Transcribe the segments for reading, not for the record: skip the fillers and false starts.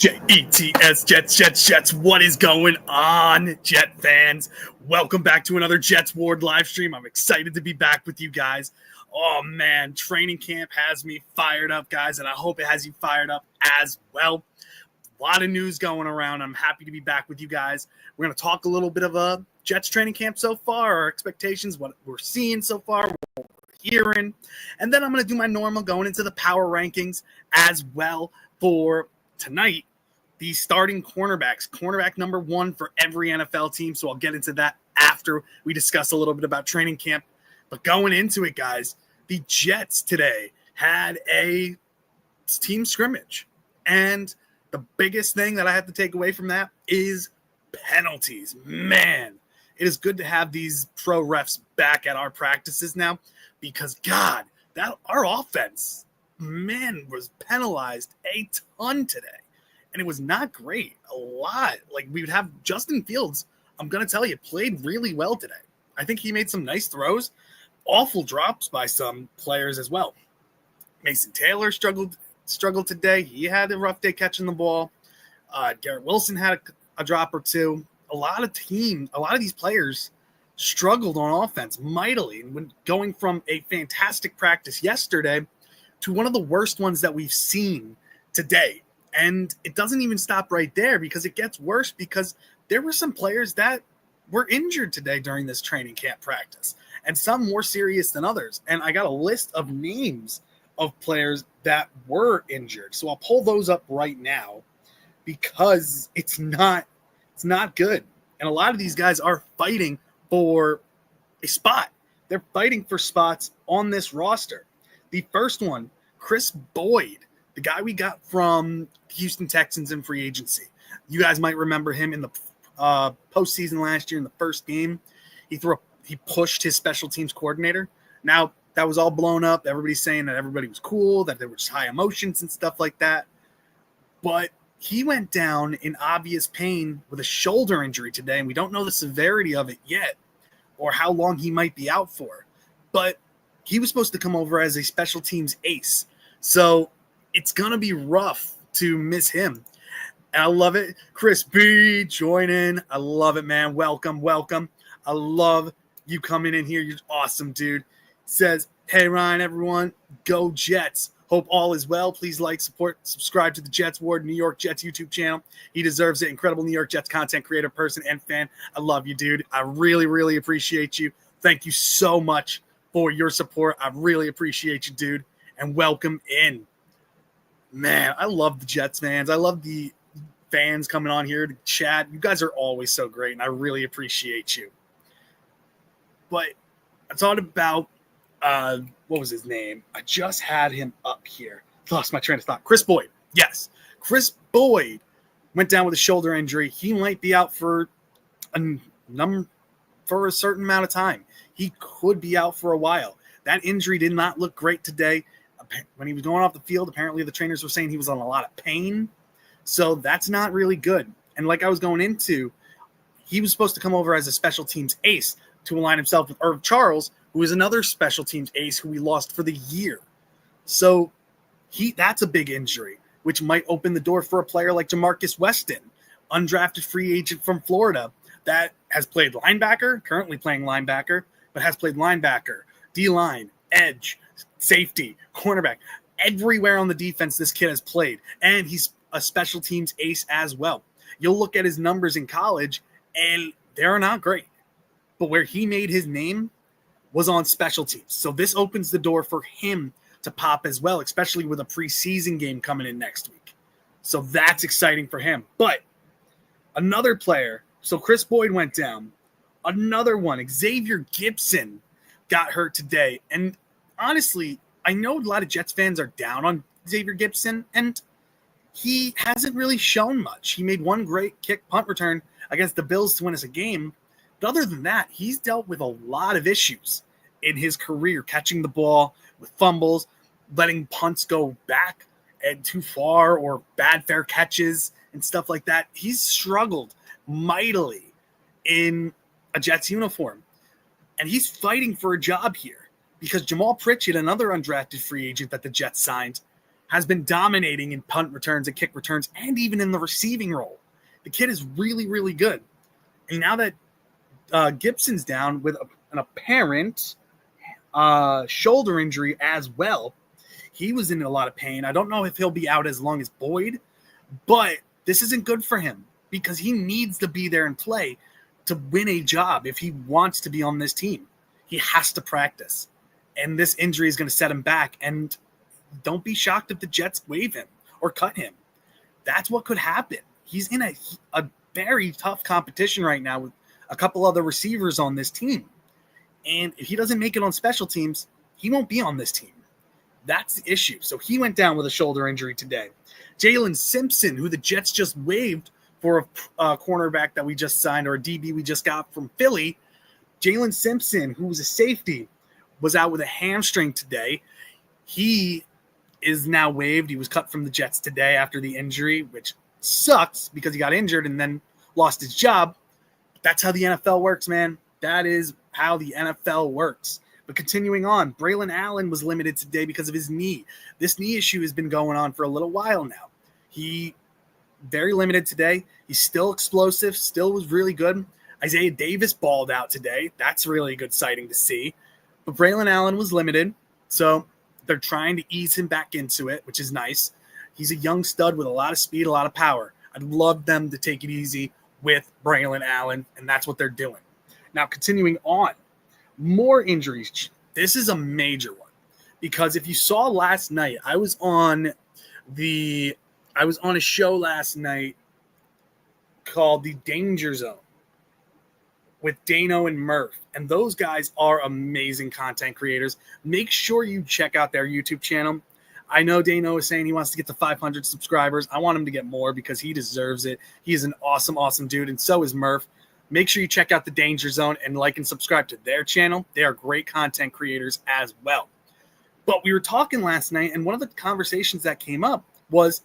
Jets, Jets. What is going on, Jet fans? Welcome back to another Jets Ward live stream. I'm excited to be back with you guys. Oh, man, training camp has me fired up, guys, and I hope it has you fired up as well. A lot of news going around. I'm happy to be back with you guys. We're going to talk a little bit of a Jets training camp so far, our expectations, what we're seeing so far, what we're hearing, and then I'm going to do my normal going into the power rankings as well for tonight. The starting cornerbacks, cornerback number one for every NFL team. So I'll get into that after we discuss a little bit about training camp. But going into it, guys, the Jets today had a team scrimmage. And the biggest thing that I have to take away from that is penalties. Man, it is good to have these pro refs back at our practices now because, God, that our offense, man, was penalized a ton today. And it was not great. A lot. Like, we would have Justin Fields, I'm going to tell you, played really well today. I think he made some nice throws. Awful drops by some players as well. Mason Taylor struggled today. He had a rough day catching the ball. Garrett Wilson had a drop or two. A lot of these players struggled on offense mightily. And when going from a fantastic practice yesterday to one of the worst ones that we've seen today. And it doesn't even stop right there because it gets worse because there were some players that were injured today during this training camp practice and some more serious than others. And I got a list of names of players that were injured. So I'll pull those up right now because it's not good. And a lot of these guys are fighting for a spot. They're fighting for spots on this roster. The first one, Chris Boyd. The guy we got from Houston Texans in free agency. You guys might remember him in the postseason last year in the first game. He pushed his special teams coordinator. Now, that was all blown up. Everybody's saying that everybody was cool, that there were just high emotions and stuff like that. But he went down in obvious pain with a shoulder injury today, and we don't know the severity of it yet or how long he might be out for. But he was supposed to come over as a special teams ace. So it's going to be rough to miss him. And I love it. Chris B, join in. I love it, man. Welcome. I love you coming in here. You're awesome, dude. Says, hey, Ryan, everyone, go Jets. Hope all is well. Please like, support, subscribe to the Jets Ward, New York Jets YouTube channel. He deserves it. Incredible New York Jets content creator, person, and fan. I love you, dude. I really, really appreciate you. Thank you so much for your support. I really appreciate you, dude. And welcome in. Man, I love the Jets fans. I love the fans coming on here to chat. You guys are always so great, and I really appreciate you. But I thought about, what was his name? I just had him up here. Lost my train of thought. Chris Boyd. Yes. Chris Boyd went down with a shoulder injury. He might be out for a certain amount of time. He could be out for a while. That injury did not look great today. When he was going off the field, apparently the trainers were saying he was in a lot of pain. So that's not really good. And like I was going into, he was supposed to come over as a special teams ace to align himself with Irv Charles, who is another special teams ace who we lost for the year. So that's a big injury, which might open the door for a player like Jamarcus Weston, undrafted free agent from Florida that has played linebacker, currently playing linebacker, but has played linebacker, D-line, edge, safety, cornerback, everywhere on the defense this kid has played. And he's a special teams ace as well. You'll look at his numbers in college, and they're not great. But where he made his name was on special teams. So this opens the door for him to pop as well, especially with a preseason game coming in next week. So that's exciting for him. But another player, so Chris Boyd went down. Another one, Xavier Gipson, got hurt today. And honestly, I know a lot of Jets fans are down on Xavier Gipson, and he hasn't really shown much. He made one great kick punt return against the Bills to win us a game. But other than that, he's dealt with a lot of issues in his career, catching the ball with fumbles, letting punts go back and too far, or bad fair catches and stuff like that. He's struggled mightily in a Jets uniform, and he's fighting for a job here because Jamal Pritchett, another undrafted free agent that the Jets signed, has been dominating in punt returns and kick returns and even in the receiving role. The kid is really, really good. And now that Gibson's down with an apparent shoulder injury as well, he was in a lot of pain. I don't know if he'll be out as long as Boyd, but this isn't good for him because he needs to be there and play to win a job if he wants to be on this team. He has to practice. And this injury is going to set him back. And don't be shocked if the Jets waive him or cut him. That's what could happen. He's in a very tough competition right now with a couple other receivers on this team. And if he doesn't make it on special teams, he won't be on this team. That's the issue. So he went down with a shoulder injury today. Jalen Simpson, who the Jets just waived for a cornerback that we just signed, or a DB we just got from Philly. Jalen Simpson, who was a safety, was out with a hamstring today. He is now waived. He was cut from the Jets today after the injury, which sucks because he got injured and then lost his job. That's how the NFL works, man. That is how the NFL works. But continuing on, Braylon Allen was limited today because of his knee. This knee issue has been going on for a little while now. He very limited today. He's still explosive, still was really good. Isaiah Davis balled out today. That's really a good sighting to see. But Braylon Allen was limited, so they're trying to ease him back into it, which is nice. He's a young stud with a lot of speed, a lot of power. I'd love them to take it easy with Braylon Allen, and that's what they're doing. Now, continuing on, more injuries. This is a major one because if you saw last night, I was on a show last night called The Danger Zone with Dano and Murph, and those guys are amazing content creators. Make sure you check out their YouTube channel. I know Dano is saying he wants to get to 500 subscribers. I want him to get more because he deserves it. He is an awesome, awesome dude, and so is Murph. Make sure you check out The Danger Zone and like and subscribe to their channel. They are great content creators as well. But we were talking last night, and one of the conversations that came up was,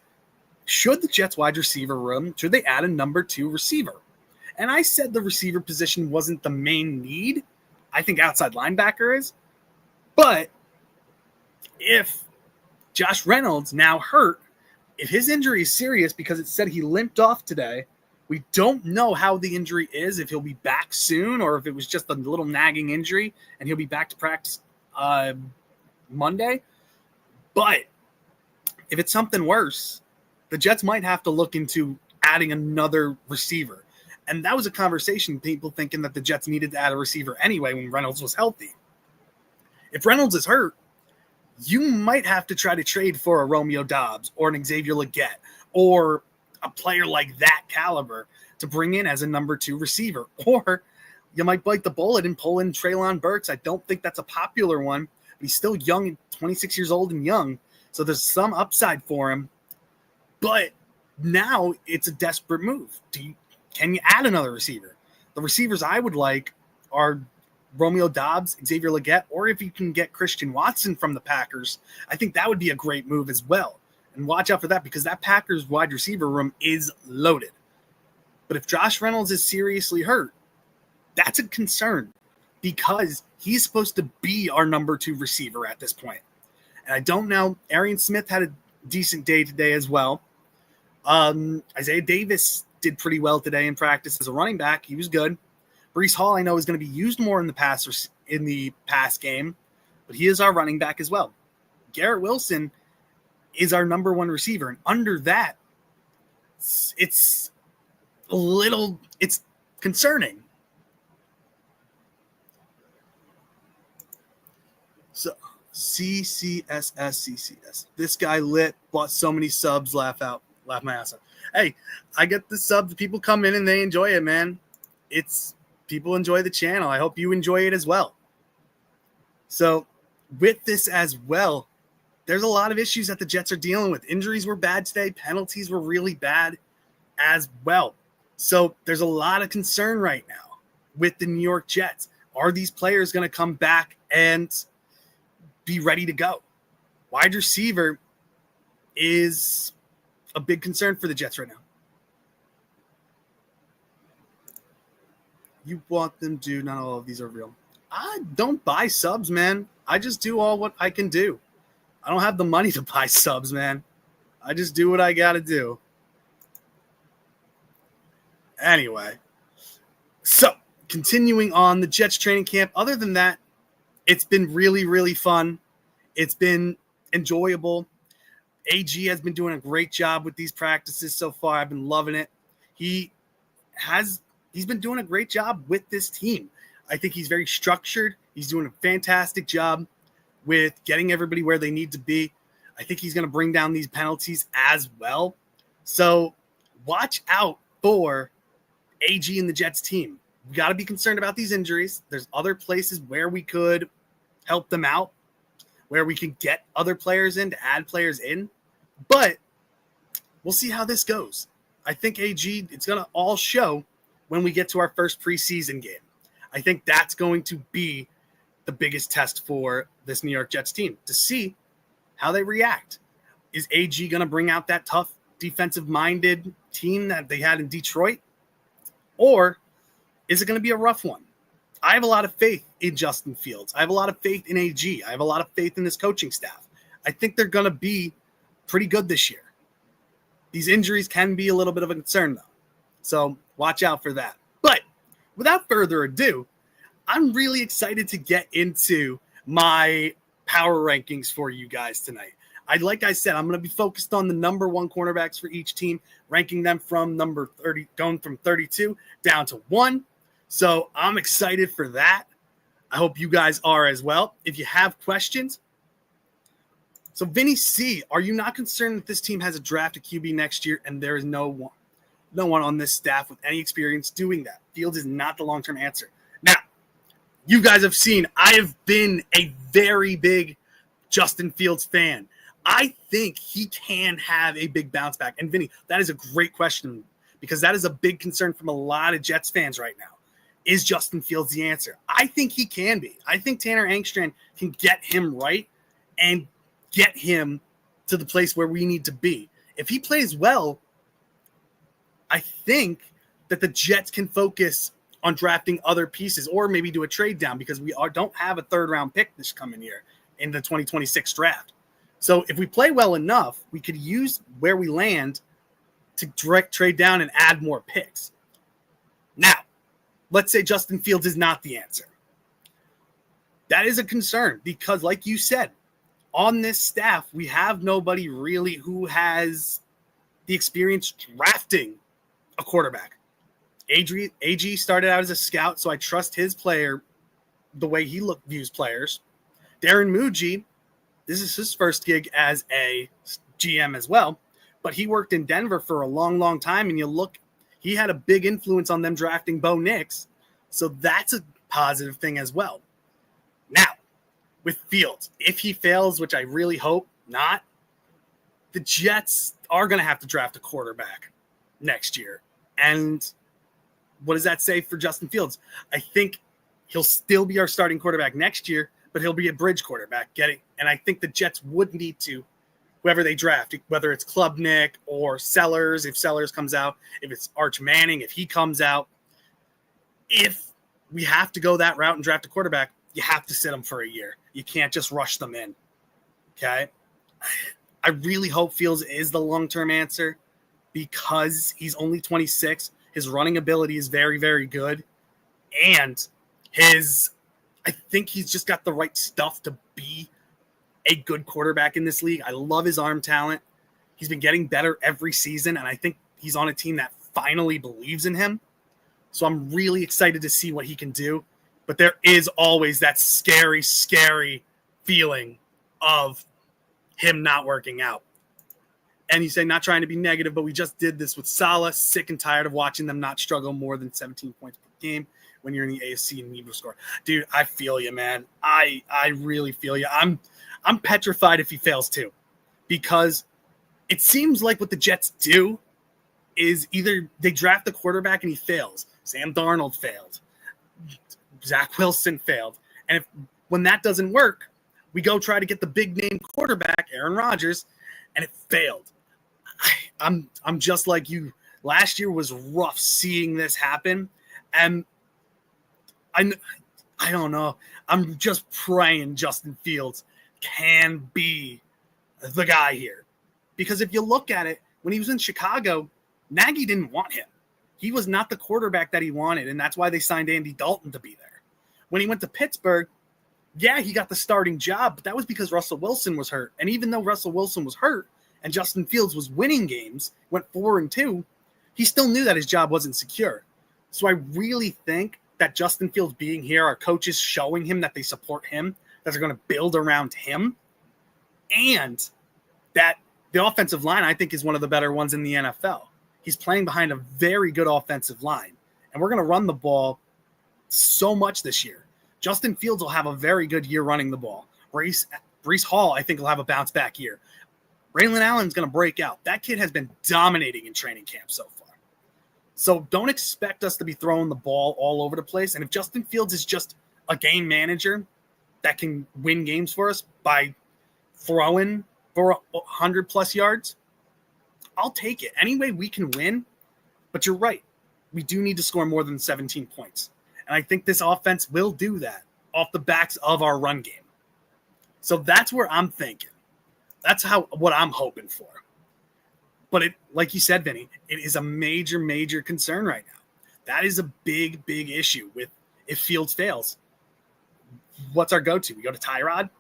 should the Jets wide receiver room, should they add a number 2 receiver? And I said the receiver position wasn't the main need. I think outside linebacker is. But if Josh Reynolds, now hurt, if his injury is serious because it said he limped off today, we don't know how the injury is, if he'll be back soon or if it was just a little nagging injury and he'll be back to practice Monday. But if it's something worse, the Jets might have to look into adding another receiver. And that was a conversation, people thinking that the Jets needed to add a receiver anyway when Reynolds was healthy. If Reynolds is hurt, you might have to try to trade for a Romeo Doubs or an Xavier Legette or a player like that caliber to bring in as a number 2 receiver. Or you might bite the bullet and pull in Treylon Burks. I don't think that's a popular one, but he's still young, 26 years old and young. So there's some upside for him. But now it's a desperate move. Can you add another receiver? The receivers I would like are Romeo Doubs, Xavier Legette, or if you can get Christian Watson from the Packers, I think that would be a great move as well. And watch out for that because that Packers wide receiver room is loaded. But if Josh Reynolds is seriously hurt, that's a concern because he's supposed to be our number 2 receiver at this point. And I don't know. Arian Smith had a decent day today as well. Isaiah Davis did pretty well today in practice as a running back. He was good. Breece Hall, I know, is going to be used more in the pass game, but he is our running back as well. Garrett Wilson is our number 1 receiver, and under that, it's concerning. So CCSS. This guy lit, bought so many subs, laugh my ass off. Hey, I get the subs. People come in and they enjoy it, man. People enjoy the channel. I hope you enjoy it as well. So with this as well, there's a lot of issues that the Jets are dealing with. Injuries were bad today. Penalties were really bad as well. So there's a lot of concern right now with the New York Jets. Are these players going to come back and be ready to go? Wide receiver is a big concern for the Jets right now. You want them to, not all of these are real. I don't buy subs, man. I just do all what I can do. I don't have the money to buy subs, man. I just do what I got to do. Anyway, so continuing on the Jets training camp. Other than that, it's been really, really fun. It's been enjoyable. AG has been doing a great job with these practices so far. I've been loving it. He's been doing a great job with this team. I think he's very structured. He's doing a fantastic job with getting everybody where they need to be. I think he's going to bring down these penalties as well. So watch out for AG and the Jets team. We got to be concerned about these injuries. There's other places where we could help them out, where we can get other players in to add players in. But we'll see how this goes. I think AG, it's going to all show when we get to our first preseason game. I think that's going to be the biggest test for this New York Jets team, to see how they react. Is AG going to bring out that tough defensive-minded team that they had in Detroit? Or is it going to be a rough one? I have a lot of faith in Justin Fields. I have a lot of faith in AG. I have a lot of faith in this coaching staff. I think they're going to be pretty good this year. These injuries can be a little bit of a concern, though. So watch out for that. But without further ado, I'm really excited to get into my power rankings for you guys tonight. Like I said, I'm going to be focused on the number one cornerbacks for each team, ranking them from number 30, going from 32 down to 1. So I'm excited for that. I hope you guys are as well. If you have questions. So Vinny C, are you not concerned that this team has a draft at QB next year and there is no one on this staff with any experience doing that? Fields is not the long-term answer. Now, you guys have seen, I have been a very big Justin Fields fan. I think he can have a big bounce back. And Vinny, that is a great question because that is a big concern from a lot of Jets fans right now. Is Justin Fields the answer? I think he can be. I think Tanner Engstrand can get him right and get him to the place where we need to be. If he plays well, I think that the Jets can focus on drafting other pieces or maybe do a trade down because we don't have a third-round pick this coming year in the 2026 draft. So if we play well enough, we could use where we land to direct trade down and add more picks. Now, let's say Justin Fields is not the answer. That is a concern because, like you said, on this staff, we have nobody really who has the experience drafting a quarterback. AG started out as a scout, so I trust his player the way he views players. Darren Muji, this is his first gig as a GM as well, but he worked in Denver for a long, long time, and he had a big influence on them drafting Bo Nix, so that's a positive thing as well. Now, with Fields, if he fails, which I really hope not, the Jets are going to have to draft a quarterback next year. And what does that say for Justin Fields? I think he'll still be our starting quarterback next year, but he'll be a bridge quarterback. And I think the Jets would need to, whoever they draft, whether it's Klubnik or Sellers, if Sellers comes out, if it's Arch Manning, if he comes out, if we have to go that route and draft a quarterback, you have to sit them for a year. You can't just rush them in. Okay? I really hope Fields is the long-term answer because he's only 26. His running ability is very, very good. And I think he's just got the right stuff to be a good quarterback in this league. I love his arm talent. He's been getting better every season, and I think he's on a team that finally believes in him. So I'm really excited to see what he can do. But there is always that scary, scary feeling of him not working out. And you say, not trying to be negative, but we just did this with Salah. Sick and tired of watching them not struggle more than 17 points per game when you're in the AFC and need to score. Dude, I feel you, man. I really feel you. I'm petrified if he fails too, because it seems like what the Jets do is either they draft the quarterback and he fails. Sam Darnold failed. Zach Wilson failed. And when that doesn't work, we go try to get the big name quarterback, Aaron Rodgers, and it failed. I'm just like you. Last year was rough seeing this happen. And I don't know. I'm just praying Justin Fields can be the guy here. Because if you look at it, when he was in Chicago, Nagy didn't want him. He was not the quarterback that he wanted, and that's why they signed Andy Dalton to be there. When he went to Pittsburgh, yeah, he got the starting job, but that was because Russell Wilson was hurt. And even though Russell Wilson was hurt and Justin Fields was winning games, went 4-2, he still knew that his job wasn't secure. So I really think that Justin Fields being here, our coaches showing him that they support him, that they're going to build around him, and that the offensive line, I think, is one of the better ones in the NFL. He's playing behind a very good offensive line, and we're going to run the ball so much this year. Justin Fields will have a very good year running the ball. Breece Hall, I think, will have a bounce-back year. Braylon Allen's going to break out. That kid has been dominating in training camp so far. So don't expect us to be throwing the ball all over the place. And if Justin Fields is just a game manager that can win games for us by throwing for 100-plus yards, I'll take it. Any way we can win, but you're right. We do need to score more than 17 points. And I think this offense will do that off the backs of our run game. So that's where I'm thinking. That's what I'm hoping for. But it, like you said, Vinny, it is a major, major concern right now. That is a big, big issue with if Fields fails. What's our go-to? We go to Tyrod?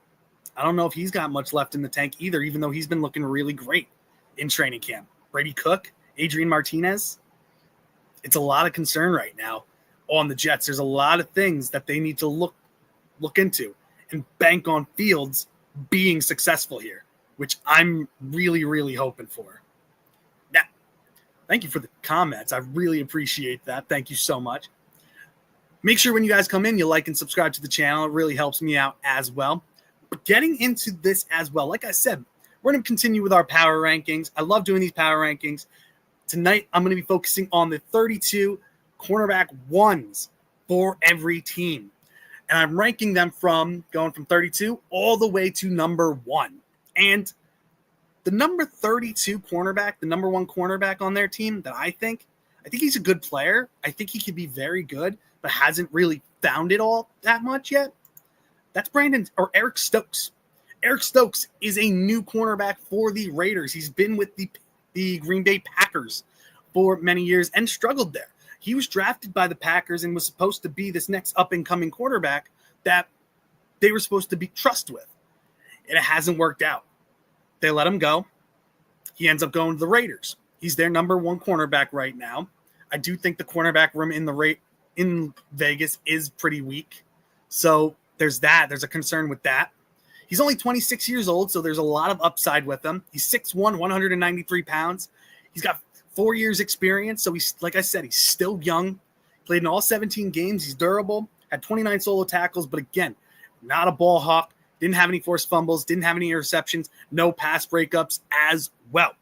I don't know if he's got much left in the tank either, even though he's been looking really great in training camp. Brady Cook, Adrian Martinez. It's a lot of concern right now on the Jets. There's a lot of things that they need to look into and bank on Fields being successful here, which I'm really, really hoping for. Now, thank you for the comments. I really appreciate that. Thank you so much. Make sure when you guys come in, you like and subscribe to the channel. It really helps me out as well. But getting into this as well, like I said, we're going to continue with our power rankings. I love doing these power rankings. Tonight, I'm going to be focusing on the 32 cornerback ones for every team. And I'm ranking them going from 32 all the way to number 1. And the number 32 cornerback, the number 1 cornerback on their team that I think he's a good player. I think he could be very good, but hasn't really found it all that much yet. That's Eric Stokes. Eric Stokes is a new cornerback for the Raiders. He's been with the Green Bay Packers for many years and struggled there. He was drafted by the Packers and was supposed to be this next up-and-coming quarterback that they were supposed to be trust with. And it hasn't worked out. They let him go. He ends up going to the Raiders. He's their number 1 cornerback right now. I do think the cornerback room in Vegas is pretty weak. So there's that. There's a concern with that. He's only 26 years old, so there's a lot of upside with him. He's 6'1", 193 pounds. He's got 4 years experience, so he's, like I said, he's still young. Played in all 17 games. He's durable. Had 29 solo tackles, but again, not a ball hawk. Didn't have any forced fumbles. Didn't have any interceptions. No pass breakups as well.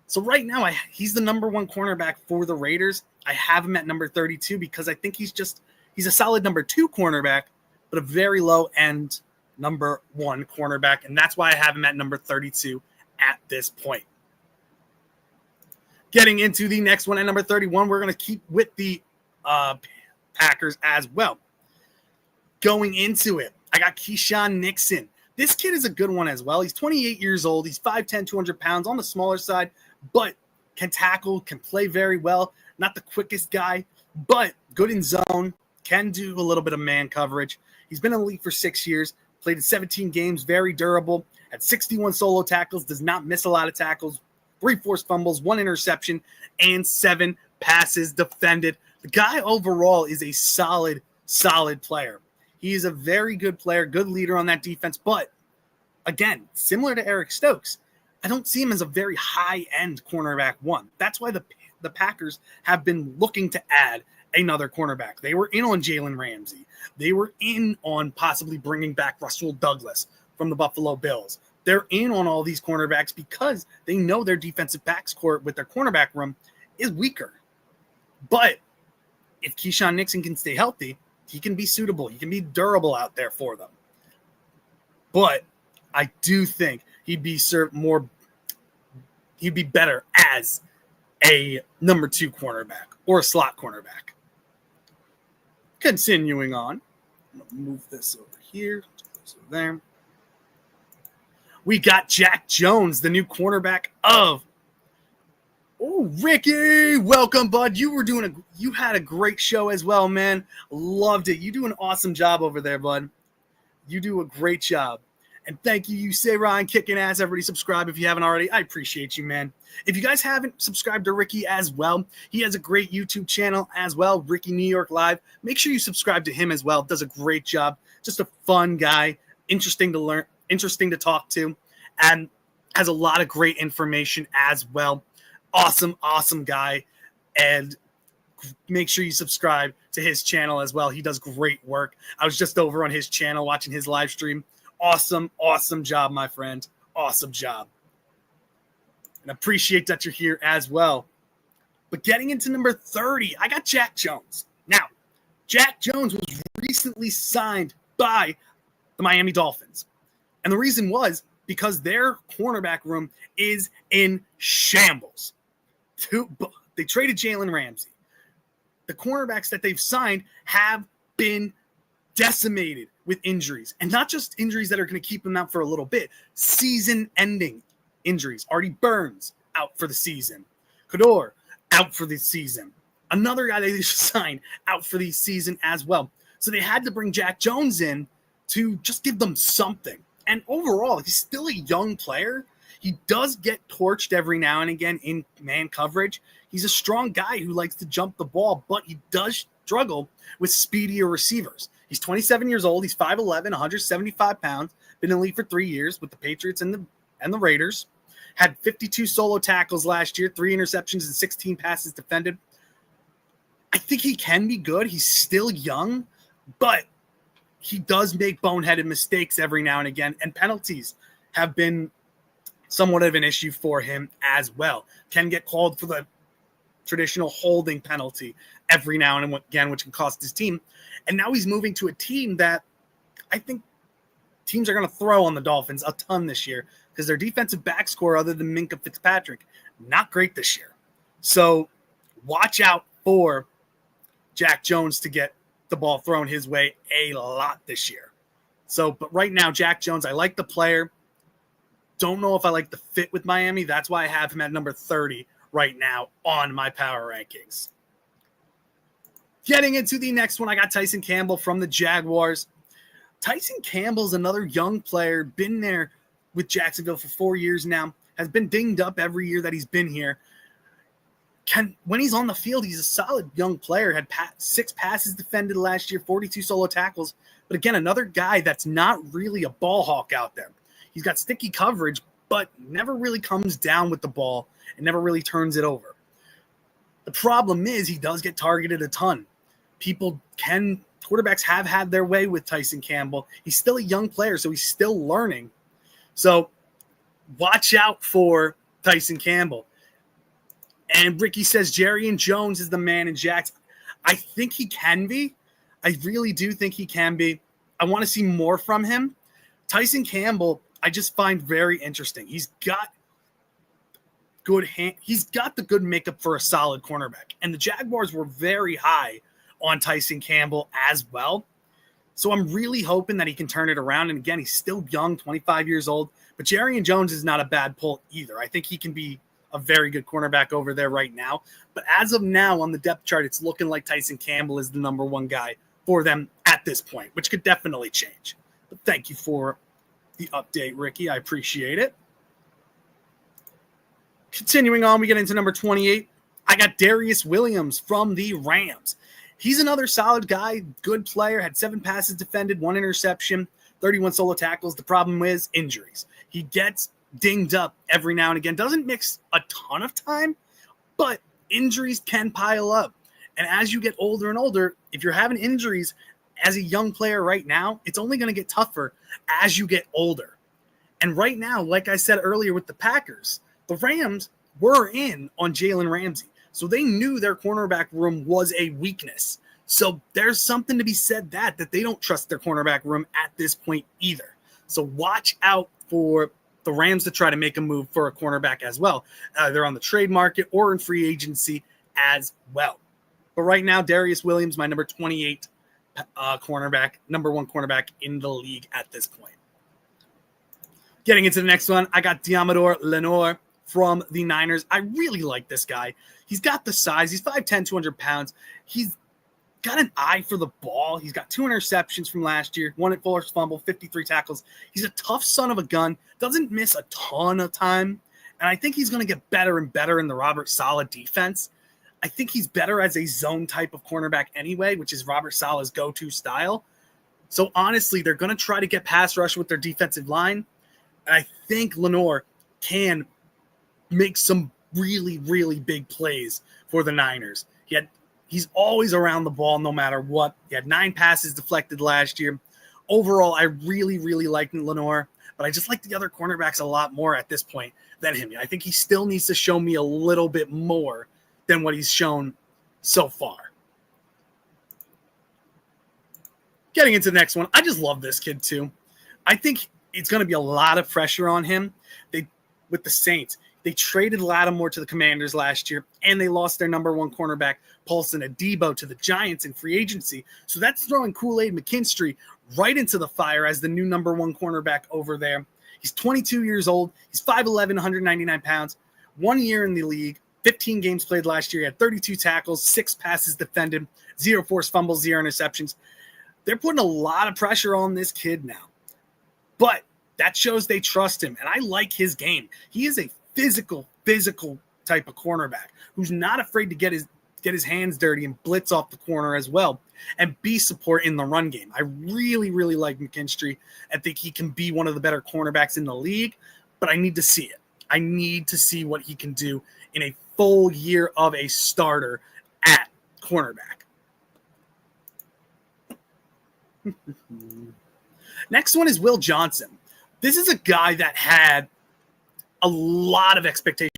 So right now, he's the number 1 cornerback for the Raiders. I have him at number 32 because I think he's a solid number 2 cornerback, but a very low-end number 1 cornerback, and that's why I have him at number 32 at this point. Getting into the next one at number 31, we're going to keep with the Packers as well. Going into it, I got Keyshawn Nixon. This kid is a good one as well. He's 28 years old. He's 5'10", 200 pounds, on the smaller side, but can tackle, can play very well. Not the quickest guy, but good in zone, can do a little bit of man coverage. He's been in the league for 6 years, played in 17 games, very durable, had 61 solo tackles, does not miss a lot of tackles, 3 forced fumbles, 1 interception, and 7 passes defended. The guy overall is a solid, solid player. He is a very good player, good leader on that defense. But, again, similar to Eric Stokes, I don't see him as a very high-end cornerback 1. That's why the Packers have been looking to add another cornerback. They were in on Jalen Ramsey. They were in on possibly bringing back Russell Douglas from the Buffalo Bills. They're in on all these cornerbacks because they know their defensive backs court with their cornerback room is weaker. But if Keyshawn Nixon can stay healthy, he can be suitable. He can be durable out there for them. But I do think he'd be better as a number 2 cornerback or a slot cornerback. Continuing on, I'm going to move this over here, this over there. we got Jack Jones, the new cornerback of. Oh, Ricky, welcome, bud. You had a great show as well, man. Loved it. You do an awesome job over there, bud. You do a great job. And thank you, Say Ryan, kicking ass. Everybody subscribe if you haven't already. I appreciate you, man. If you guys haven't subscribed to Ricky as well, he has a great YouTube channel as well, Ricky New York Live. Make sure you subscribe to him as well. Does a great job. Just a fun guy, interesting to learn, interesting to talk to, and has a lot of great information as well. Awesome guy. And make sure you subscribe to his channel as well. He does great work. I was just over on his channel watching his live stream. Awesome job, my friend. Awesome job. And appreciate that you're here as well. But getting into number 30, I got Jack Jones. Now, Jack Jones was recently signed by the Miami Dolphins. And the reason was because their cornerback room is in shambles. They traded Jalen Ramsey. The cornerbacks that they've signed have been decimated with injuries, and not just injuries that are going to keep them out for a little bit, season-ending injuries. Artie Burns out for the season. Kador out for the season. Another guy they just signed out for the season as well. So they had to bring Jack Jones in to just give them something. And overall, he's still a young player. He does get torched every now and again in man coverage. He's a strong guy who likes to jump the ball, but he does struggle with speedier receivers. He's 27 years old. He's 5'11", 175 pounds. Been in the league for 3 years with the Patriots and the Raiders. Had 52 solo tackles last year, 3 interceptions and 16 passes defended. I think he can be good. He's still young, but he does make boneheaded mistakes every now and again, and penalties have been somewhat of an issue for him as well. Can get called for the traditional holding penalty every now and again, which can cost his team. And now he's moving to a team that I think teams are going to throw on the Dolphins a ton this year because their defensive back score, other than Minkah Fitzpatrick, not great this year. So watch out for Jack Jones to get the ball thrown his way a lot this year. So, but right now, Jack Jones, I like the player. Don't know if I like the fit with Miami. That's why I have him at number 30 right now on my power rankings. Getting into the next one, I got Tyson Campbell from the Jaguars. Tyson Campbell's another young player, been there with Jacksonville for 4 years now, has been dinged up every year that he's been here. When he's on the field, he's a solid young player. Had 6 passes defended last year, 42 solo tackles. But again, another guy that's not really a ball hawk out there. He's got sticky coverage, but never really comes down with the ball and never really turns it over. The problem is he does get targeted a ton. Quarterbacks have had their way with Tyson Campbell. He's still a young player, so he's still learning. So watch out for Tyson Campbell. And Ricky says Jarrian Jones is the man in Jacks. I think he can be. I really do think he can be. I want to see more from him. Tyson Campbell, I just find very interesting. He's got the good makeup for a solid cornerback. And the Jaguars were very high on Tyson Campbell as well. So I'm really hoping that he can turn it around. And again, he's still young, 25 years old. But Jarrian Jones is not a bad pull either. I think he can be a very good cornerback over there right now. But as of now on the depth chart, it's looking like Tyson Campbell is the number one guy for them at this point, which could definitely change. But thank you for the update, Ricky. I appreciate it. Continuing on, we get into number 28. I got Darius Williams from the Rams. He's another solid guy, good player, had 7 passes defended, 1 interception, 31 solo tackles. The problem is injuries. He gets dinged up every now and again. Doesn't mix a ton of time, but injuries can pile up. And as you get older and older, if you're having injuries as a young player right now, it's only going to get tougher as you get older. And right now, like I said earlier with the Packers, the Rams were in on Jalen Ramsey. So they knew their cornerback room was a weakness. So there's something to be said that they don't trust their cornerback room at this point either. So watch out for the Rams to try to make a move for a cornerback as well, either on the trade market or in free agency as well. But right now, Darius Williams, my number 28 cornerback, number 1 cornerback in the league at this point. Getting into the next one, I got Deommodore Lenoir from the Niners. I really like this guy. He's got the size. He's 5'10", 200 pounds. He's got an eye for the ball. He's got 2 interceptions from last year, 1 forced fumble, 53 tackles. He's a tough son of a gun, doesn't miss a ton of time, and I think he's going to get better and better in the Robert Saleh defense. I think he's better as a zone type of cornerback anyway, which is Robert Saleh's go-to style. So honestly, they're going to try to get pass rush with their defensive line, and I think Lenoir can make some really, really big plays for the Niners. He's always around the ball no matter what. He had 9 passes deflected last year. Overall, I really, really like Lenoir, but I just like the other cornerbacks a lot more at this point than him. I think he still needs to show me a little bit more than what he's shown so far. Getting into the next one, I just love this kid too. I think it's going to be a lot of pressure on him. With the Saints, they traded Lattimore to the Commanders last year, and they lost their number 1 cornerback, Paulson Adebo, to the Giants in free agency. So that's throwing Kool-Aid McKinstry right into the fire as the new number 1 cornerback over there. He's 22 years old. He's 5'11", 199 pounds, 1 year in the league, 15 games played last year. He had 32 tackles, 6 passes defended, 0 forced fumbles, 0 interceptions. They're putting a lot of pressure on this kid now. But that shows they trust him, and I like his game. He is a physical type of cornerback who's not afraid to get his hands dirty and blitz off the corner as well and be support in the run game. I really, really like McKinstry. I think he can be one of the better cornerbacks in the league, but I need to see it. I need to see what he can do in a full year of a starter at cornerback. Next one is Will Johnson. This is a guy that had a lot of expectation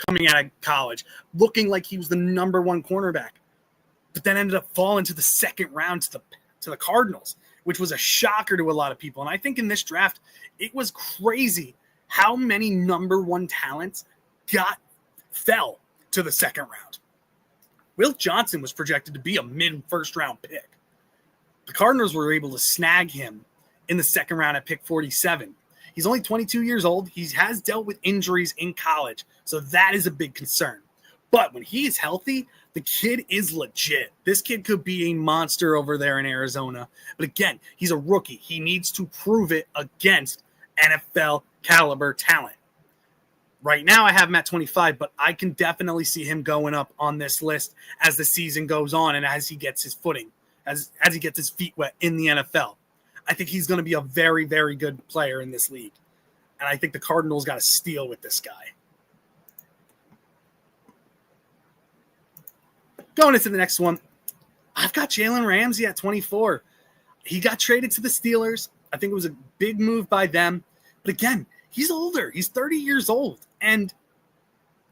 coming out of college, looking like he was the number 1 cornerback, but then ended up falling to the second round to the Cardinals, which was a shocker to a lot of people. And I think in this draft, it was crazy how many number 1 talents fell to the second round. Will Johnson was projected to be a mid-first round pick. The Cardinals were able to snag him in the second round at pick 47. He's only 22 years old. He has dealt with injuries in college, so that is a big concern. But when he is healthy, the kid is legit. This kid could be a monster over there in Arizona. But again, he's a rookie. He needs to prove it against NFL caliber talent. Right now, I have him at 25, but I can definitely see him going up on this list as the season goes on and as he gets his footing, as he gets his feet wet in the NFL. I think he's going to be a very, very good player in this league. And I think the Cardinals got a steal with this guy. Going into the next one, I've got Jalen Ramsey at 24. He got traded to the Steelers. I think it was a big move by them. But again, he's older. He's 30 years old. And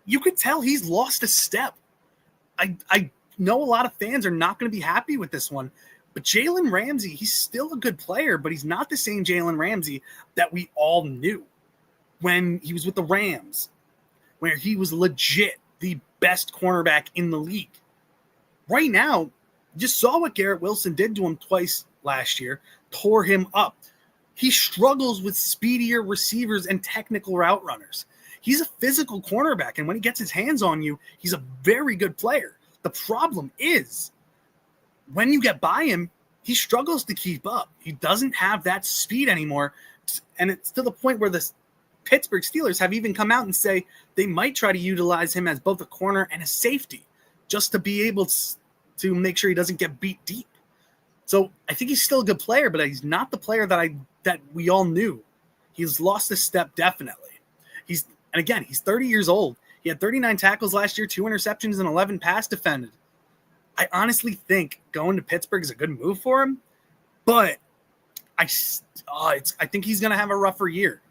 you could tell he's lost a step. I know a lot of fans are not going to be happy with this one. But Jalen Ramsey, he's still a good player, but he's not the same Jalen Ramsey that we all knew when he was with the Rams, where he was legit the best cornerback in the league. Right now, you just saw what Garrett Wilson did to him twice last year, tore him up. He struggles with speedier receivers and technical route runners. He's a physical cornerback, and when he gets his hands on you, he's a very good player. The problem is, when you get by him, he struggles to keep up. He doesn't have that speed anymore. And it's to the point where the Pittsburgh Steelers have even come out and say they might try to utilize him as both a corner and a safety just to be able to make sure he doesn't get beat deep. So I think he's still a good player, but he's not the player that we all knew. He's lost a step, definitely. He's 30 years old. He had 39 tackles last year, 2 interceptions, and 11 pass defended. I honestly think going to Pittsburgh is a good move for him, but I think he's going to have a rougher year.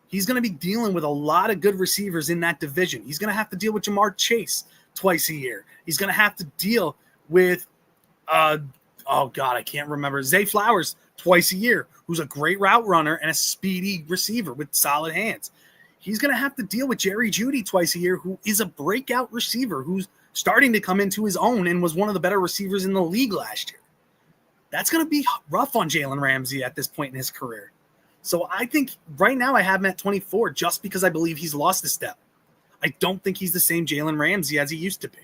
He's going to be dealing with a lot of good receivers in that division. He's going to have to deal with Jamar Chase twice a year. He's going to have to deal with, I can't remember, Zay Flowers twice a year, who's a great route runner and a speedy receiver with solid hands. He's going to have to deal with Jerry Jeudy twice a year, who is a breakout receiver, who's starting to come into his own and was one of the better receivers in the league last year. That's going to be rough on Jalen Ramsey at this point in his career. So I think right now I have him at 24 just because I believe he's lost a step. I don't think he's the same Jalen Ramsey as he used to be.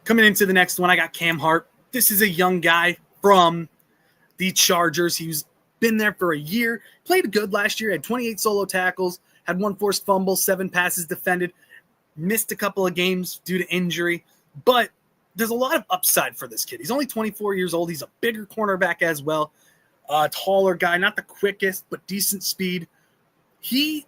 Coming into the next one, I got Cam Hart. This is a young guy from the Chargers. He's been there for a year. Played good last year. Had 28 solo tackles. Had 1 forced fumble, 7 passes defended. Missed a couple of games due to injury. But there's a lot of upside for this kid. He's only 24 years old. He's a bigger cornerback as well. Taller guy. Not the quickest, but decent speed. He's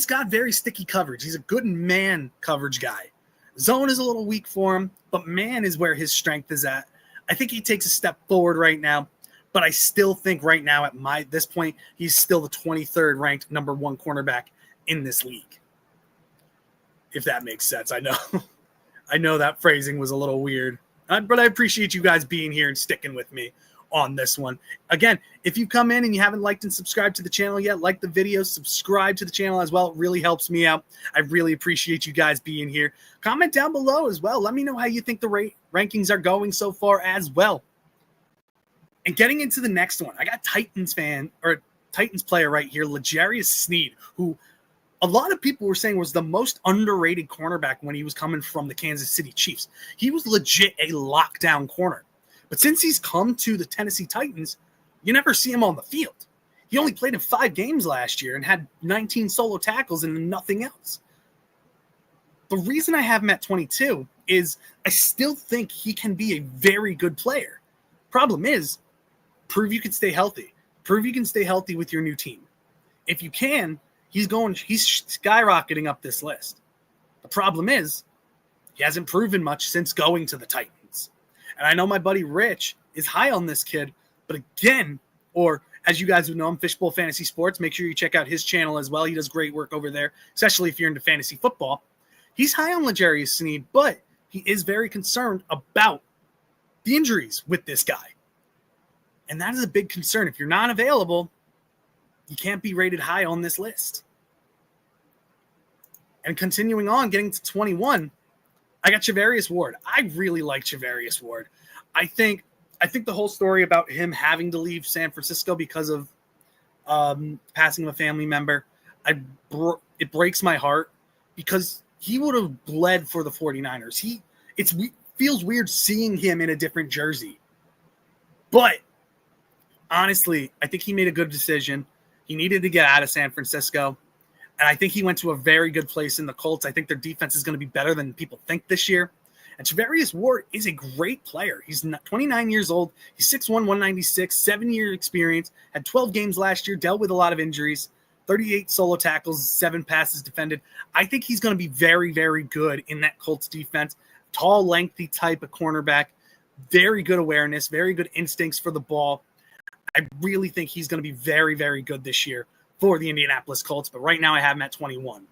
got very sticky coverage. He's a good man coverage guy. Zone is a little weak for him, but man is where his strength is at. I think he takes a step forward right now, but I still think right now at this point, he's still the 23rd ranked number 1 cornerback in this league. If that makes sense. I know that phrasing was a little weird, but I appreciate you guys being here and sticking with me on this one. Again, if you come in and you haven't liked and subscribed to the channel yet, like the video, subscribe to the channel as well. It really helps me out. I really appreciate you guys being here. Comment down below as well. Let me know how you think the rankings are going so far as well. And getting into the next one, I got Titans player right here, L'Jarius Sneed, who a lot of people were saying was the most underrated cornerback when he was coming from the Kansas City Chiefs. He was legit a lockdown corner. But since he's come to the Tennessee Titans, you never see him on the field. He only played in 5 games last year and had 19 solo tackles and nothing else. The reason I have him at 22 is I still think he can be a very good player. Problem is, prove you can stay healthy. Prove you can stay healthy with your new team. If you can, he's skyrocketing up this list. The problem is, he hasn't proven much since going to the Titans. And I know my buddy Rich is high on this kid, but again, or as you guys would know, I'm Fishbowl Fantasy Sports. Make sure you check out his channel as well. He does great work over there, especially if you're into fantasy football. He's high on L'Jarius Sneed, but he is very concerned about the injuries with this guy. And that is a big concern. If you're not available, you can't be rated high on this list. And continuing on, getting to 21, I got Charvarius Ward. I really like Charvarius Ward. I think the whole story about him having to leave San Francisco because of passing of a family member, it breaks my heart because he would have bled for the 49ers. It feels weird seeing him in a different jersey. But honestly, I think he made a good decision. He needed to get out of San Francisco. And I think he went to a very good place in the Colts. I think their defense is going to be better than people think this year. And Charvarius Ward is a great player. He's 29 years old. He's 6'1", 196, 7-year experience, had 12 games last year, dealt with a lot of injuries, 38 solo tackles, 7 passes defended. I think he's going to be very, very good in that Colts defense. Tall, lengthy type of cornerback, very good awareness, very good instincts for the ball. I really think he's going to be very, very good this year for the Indianapolis Colts, but right now I have him at 21.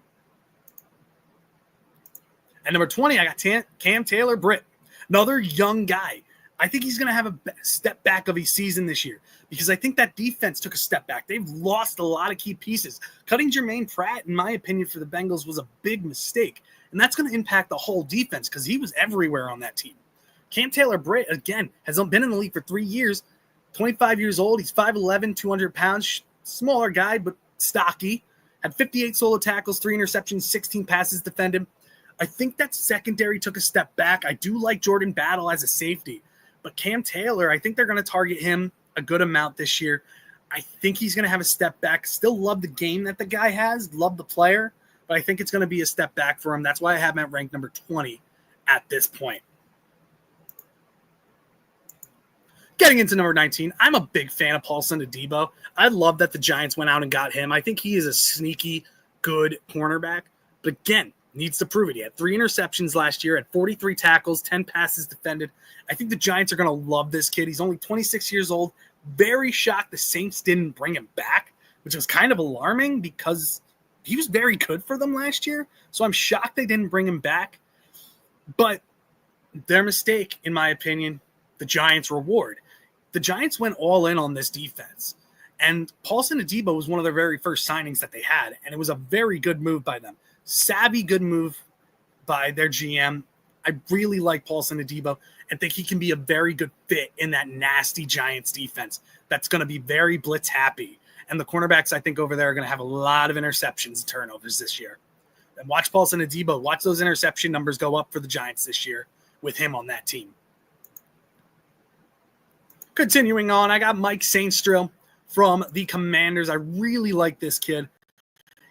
At number 20, I got Cam Taylor-Britt, another young guy. I think he's going to have a step back of a season this year because I think that defense took a step back. They've lost a lot of key pieces. Cutting Jermaine Pratt, in my opinion, for the Bengals was a big mistake, and that's going to impact the whole defense because he was everywhere on that team. Cam Taylor-Britt, again, has been in the league for 3 years, 25 years old. He's 5'11", 200 pounds, smaller guy, but stocky. Had 58 solo tackles, 3 interceptions, 16 passes defended. I think that secondary took a step back. I do like Jordan Battle as a safety. But Cam Taylor, I think they're going to target him a good amount this year. I think he's going to have a step back. Still love the game that the guy has. Love the player. But I think it's going to be a step back for him. That's why I have him at rank number 20 at this point. Getting into number 19, I'm a big fan of Paulson Adebo. I love that the Giants went out and got him. I think he is a sneaky, good cornerback. But again, needs to prove it. He had 3 interceptions last year, had 43 tackles, 10 passes defended. I think the Giants are going to love this kid. He's only 26 years old. Very shocked the Saints didn't bring him back, which was kind of alarming because he was very good for them last year. So I'm shocked they didn't bring him back. But their mistake, in my opinion, the Giants' reward. The Giants went all in on this defense. And Paulson Adebo was one of their very first signings that they had. And it was a very good move by them. Savvy, good move by their GM. I really like Paulson Adebo and think he can be a very good fit in that nasty Giants defense. that's going to be very blitz happy. And the cornerbacks, I think, over there are going to have a lot of interceptions and turnovers this year. And watch Paulson Adebo. Watch those interception numbers go up for the Giants this year with him on that team. Continuing on, I got Mike Saintstil from the Commanders. I really like this kid.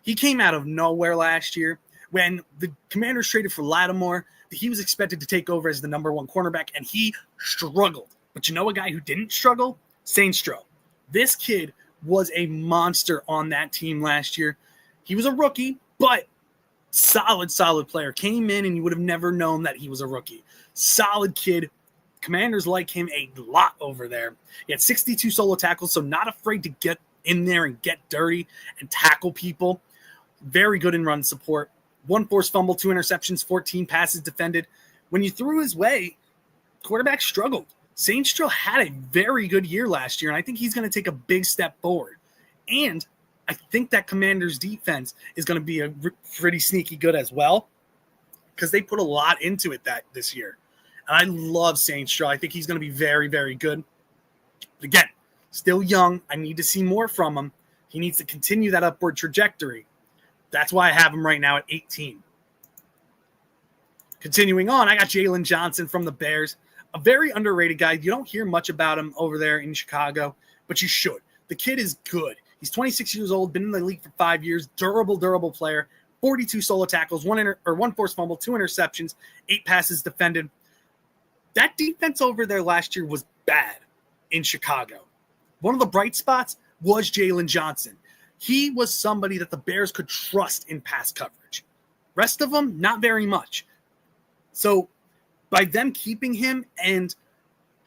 He came out of nowhere last year when the Commanders traded for Lattimore. He was expected to take over as the number one cornerback, and he struggled. But you know a guy who didn't struggle? Saintstil. This kid was a monster on that team last year. He was a rookie, but solid player. Came in, and you would have never known that he was a rookie. Solid kid. Commanders like him a lot over there. He had 62 solo tackles, so not afraid to get in there and get dirty and tackle people. Very good in run support. 1 forced fumble, 2 interceptions, 14 passes defended. When you threw his way, quarterback struggled. Saintstil had a very good year last year, and I think he's going to take a big step forward. And I think that Commanders defense is going to be a pretty sneaky good as well, because they put a lot into it this year. And I love Saintstil. I think he's going to be very, very good. But again, still young. I need to see more from him. He needs to continue that upward trajectory. That's why I have him right now at 18. Continuing on, I got Jaylon Johnson from the Bears. A very underrated guy. You don't hear much about him over there in Chicago, but you should. The kid is good. He's 26 years old, been in the league for 5 years, durable player, 42 solo tackles, 1 forced fumble, 2 interceptions, 8 passes defended. That defense over there last year was bad in Chicago. One of the bright spots was Jaylon Johnson. He was somebody that the Bears could trust in pass coverage. Rest of them, not very much. So by them keeping him and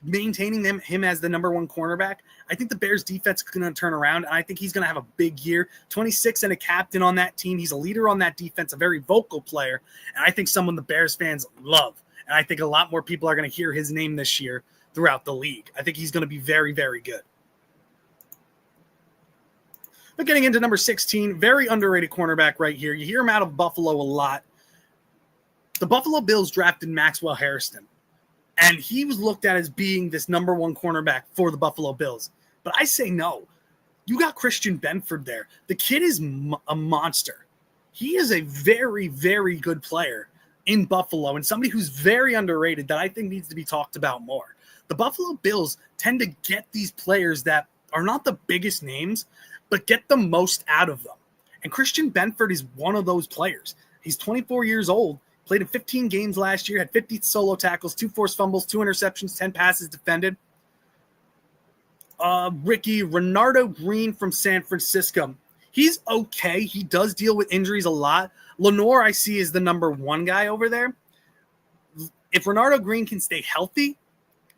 maintaining him as the number one cornerback, I think the Bears defense is going to turn around, and I think he's going to have a big year. 26 and a captain on that team. He's a leader on that defense, a very vocal player, and I think someone the Bears fans love. And I think a lot more people are going to hear his name this year throughout the league. I think he's going to be very, very good. But getting into number 16, very underrated cornerback right here. You hear him out of Buffalo a lot. The Buffalo Bills drafted Maxwell Hairston, and he was looked at as being this number one cornerback for the Buffalo Bills. But I say no. You got Christian Benford there. The kid is a monster. He is a very, very good player in Buffalo, and somebody who's very underrated that I think needs to be talked about more. The Buffalo Bills tend to get these players that are not the biggest names, but get the most out of them. And Christian Benford is one of those players. He's 24 years old, played in 15 games last year, had 50 solo tackles, 2 forced fumbles, 2 interceptions, 10 passes defended. Renardo Green from San Francisco. He's okay. He does deal with injuries a lot. Lenoir, I see, is the number one guy over there. If Renardo Green can stay healthy,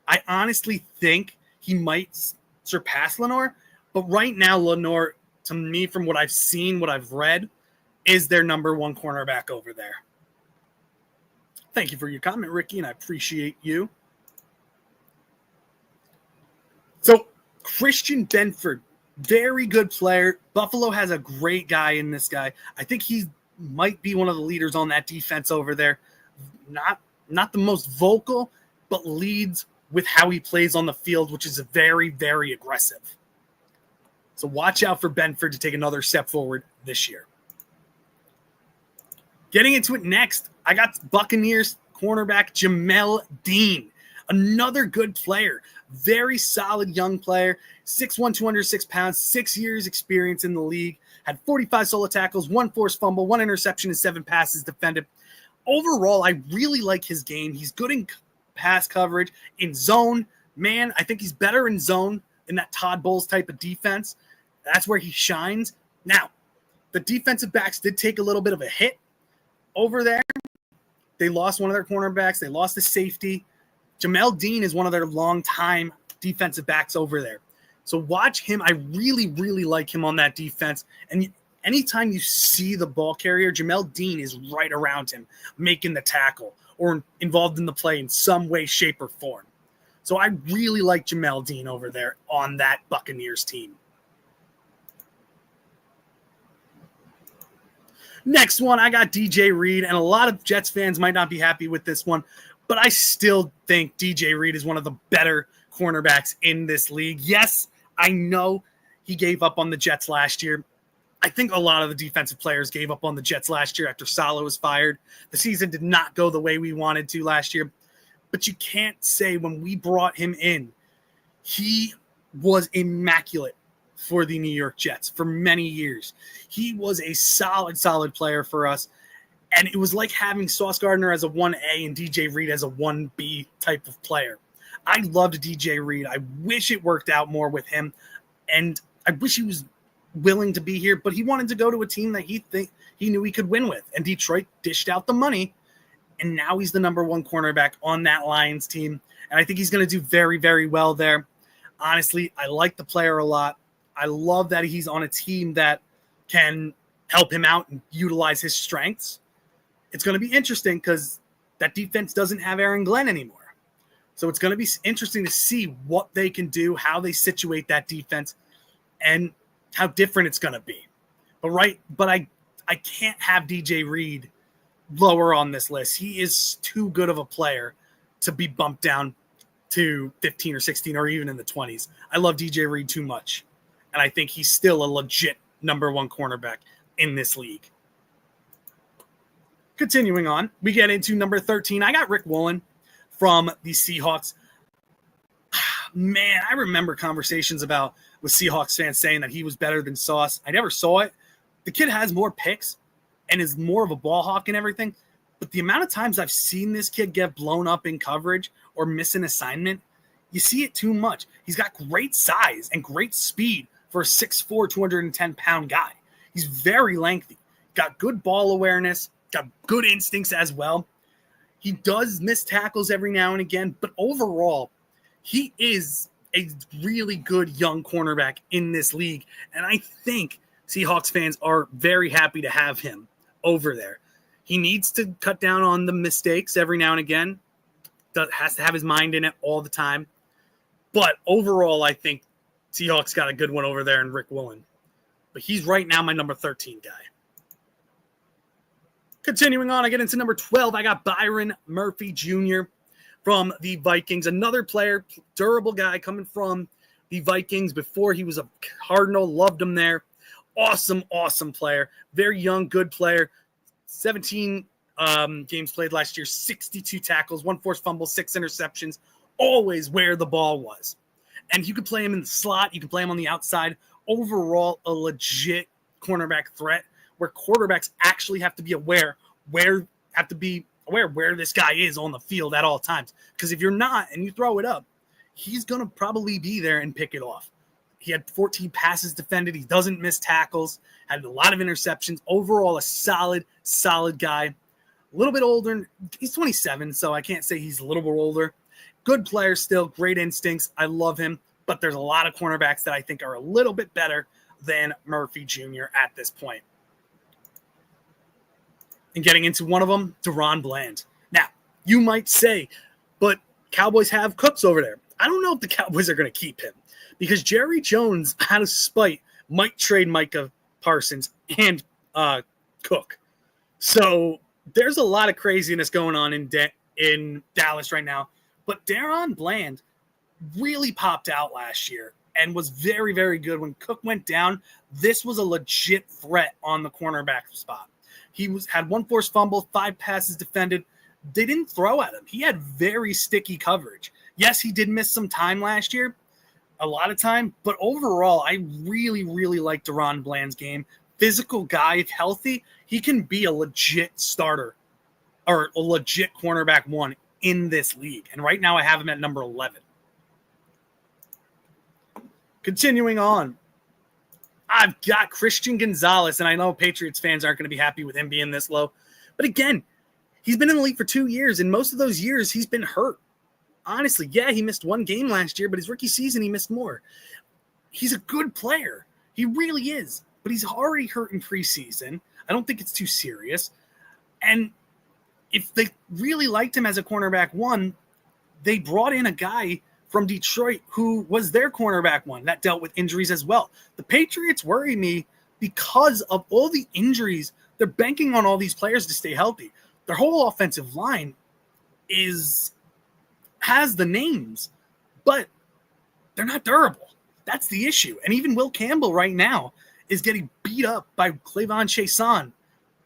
I honestly think he might surpass Lenoir. But right now, Lenoir, to me, from what I've seen, what I've read, is their number one cornerback over there. Thank you for your comment, Ricky, and I appreciate you. So, Christian Benford, very good player. Buffalo has a great guy in this guy. I think he might be one of the leaders on that defense over there. Not the most vocal, but leads with how he plays on the field, which is very, very aggressive. So watch out for Benford to take another step forward this year. Getting into it next, I got Buccaneers cornerback Jamel Dean. Another good player. Very solid young player. 6'1", 206 pounds, 6 years experience in the league. Had 45 solo tackles, 1 forced fumble, 1 interception, and 7 passes defended. Overall, I really like his game. He's good in pass coverage. In zone, man, I think he's better in zone in that Todd Bowles type of defense. That's where he shines. Now, the defensive backs did take a little bit of a hit over there. They lost one of their cornerbacks. They lost the safety. Jamel Dean is one of their longtime defensive backs over there. So watch him. I really, really like him on that defense. And anytime you see the ball carrier, Jamel Dean is right around him, making the tackle or involved in the play in some way, shape, or form. So I really like Jamel Dean over there on that Buccaneers team. Next one, I got DJ Reed, and a lot of Jets fans might not be happy with this one, but I still think DJ Reed is one of the better cornerbacks in this league. Yes, I know he gave up on the Jets last year. I think a lot of the defensive players gave up on the Jets last year after Saleh was fired. The season did not go the way we wanted to last year. But you can't say when we brought him in, he was immaculate for the New York Jets for many years. He was a solid player for us. And it was like having Sauce Gardner as a 1A and DJ Reed as a 1B type of player. I loved DJ Reed. I wish it worked out more with him. And I wish he was willing to be here, but he wanted to go to a team that he knew he could win with. And Detroit dished out the money. And now he's the number one cornerback on that Lions team. And I think he's going to do very, very well there. Honestly, I like the player a lot. I love that he's on a team that can help him out and utilize his strengths. It's going to be interesting because that defense doesn't have Aaron Glenn anymore. So it's going to be interesting to see what they can do, how they situate that defense, and how different it's going to be. But I can't have DJ Reed lower on this list. He is too good of a player to be bumped down to 15 or 16 or even in the 20s. I love DJ Reed too much. And I think he's still a legit number one cornerback in this league. Continuing on, we get into number 13. I got Rick Woolen from the Seahawks. Man, I remember conversations with Seahawks fans saying that he was better than Sauce. I never saw it. The kid has more picks and is more of a ball hawk and everything. But the amount of times I've seen this kid get blown up in coverage or miss an assignment, you see it too much. He's got great size and great speed for a 6'4", 210-pound guy. He's very lengthy, got good ball awareness, got good instincts as well. He does miss tackles every now and again, but overall, he is a really good young cornerback in this league. And I think Seahawks fans are very happy to have him over there. He needs to cut down on the mistakes every now and again. Has to have his mind in it all the time. But overall, I think Seahawks got a good one over there in Rick Woolen. But he's right now my number 13 guy. Continuing on, I get into number 12. I got Byron Murphy Jr. from the Vikings. Another player, durable guy coming from the Vikings before he was a Cardinal. Loved him there. Awesome player. Very young, good player. 17 games played last year, 62 tackles, 1 forced fumble, 6 interceptions, always where the ball was. And you could play him in the slot. You can play him on the outside. Overall, a legit cornerback threat where quarterbacks actually have to be aware where this guy is on the field at all times. Because if you're not and you throw it up, he's going to probably be there and pick it off. He had 14 passes defended. He doesn't miss tackles, had a lot of interceptions. Overall, a solid guy. A little bit older. He's 27, so I can't say he's a little bit older. Good player still, great instincts. I love him. But there's a lot of cornerbacks that I think are a little bit better than Murphy Jr. at this point. And getting into one of them, DaRon Bland. Now, you might say, but Cowboys have Cooks over there. I don't know if the Cowboys are going to keep him because Jerry Jones, out of spite, might trade Micah Parsons and Cook. So there's a lot of craziness going on in Dallas right now. But DaRon Bland really popped out last year and was very, very good. When Cook went down, this was a legit threat on the cornerback spot. He had 1 forced fumble, 5 passes defended. They didn't throw at him. He had very sticky coverage. Yes, he did miss some time last year, a lot of time. But overall, I really, really like DaRon Bland's game. Physical guy, if healthy, he can be a legit starter or a legit cornerback one in this league. And right now I have him at number 11. Continuing on, I've got Christian Gonzalez, and I know Patriots fans aren't going to be happy with him being this low. But again, he's been in the league for 2 years, and most of those years he's been hurt. Honestly, yeah, he missed 1 game last year, but his rookie season he missed more. He's a good player. He really is. But he's already hurt in preseason. I don't think it's too serious. And if they really liked him as a cornerback one, they brought in a guy from Detroit who was their cornerback one that dealt with injuries as well. The Patriots worry me because of all the injuries. They're banking on all these players to stay healthy. Their whole offensive line has the names, but they're not durable. That's the issue. And even Will Campbell right now is getting beat up by Clavon Chason